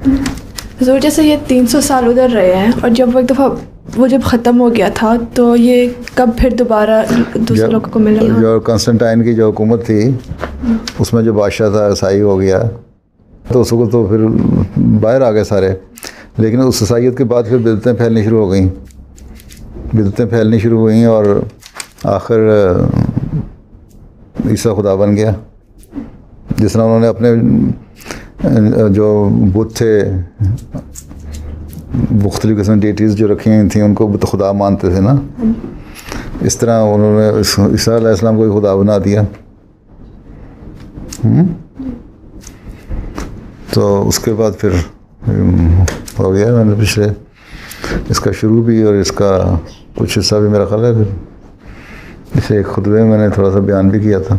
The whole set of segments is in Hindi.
ज़रूर जैसे ये 300 साल उधर रहे हैं और जब एक दफ़ा वो जब ख़त्म हो गया था तो ये कब फिर दोबारा दूसरे लोगों को मिला? जो कंस्टेंटाइन की जो हुकूमत थी उसमें जो बादशाह था ईसाई हो गया तो उसको तो फिर बाहर आ गए सारे, लेकिन उस ईसाइयत के बाद फिर बिदअतें फैलनी शुरू हो गई, बिदअतें फैलनी शुरू हुई और आखिर ईसा खुदा बन गया। जिस तरह उन्होंने अपने जो बुत थे मुख्तलिफ़ किस्म डेटीज़ जो रखी हुई थी उनको तो खुदा मानते थे ना, इस तरह उन्होंने ईसा अलैहिस्सलाम को खुदा बना दिया। तो उसके बाद फिर हो गया। मैंने पिछले इसका शुरू भी और इसका कुछ हिस्सा भी मेरा ख्याल है फिर इसे एक खुतबे में मैंने थोड़ा सा बयान भी किया था,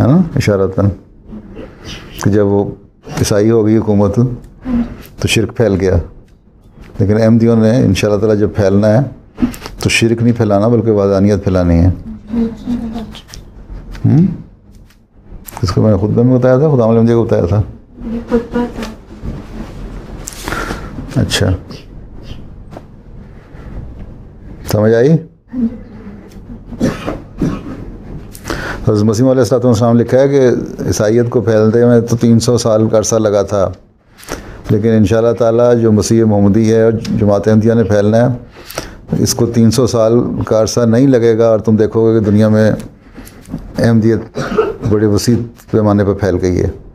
है ना, इशारतन, कि जब वो ईसाई हो गई हुकूमत तो शिरक फैल गया। लेकिन अहमदियों ने इंशाअल्लाह ताला जब फैलना है तो शिरक नहीं फैलाना बल्कि वादानियत फैलानी है। इसको मैंने खुतबे में बताया था, खुदा अहमदी को बताया था। अच्छा, समझ आई? हज़रत मसीह अलैहिस्सलाम लिखा है कि ईसाइयत को फैलते में तो 300 साल का अरसा लगा था, लेकिन इंशाअल्लाह ताला जो मसीह मोहम्मदी है और जमात अहमदिया ने फैलना है इसको 300 साल का अरसा नहीं लगेगा और तुम देखोगे कि दुनिया में अहमदियत बड़े वसी पैमाने पर फैल गई है।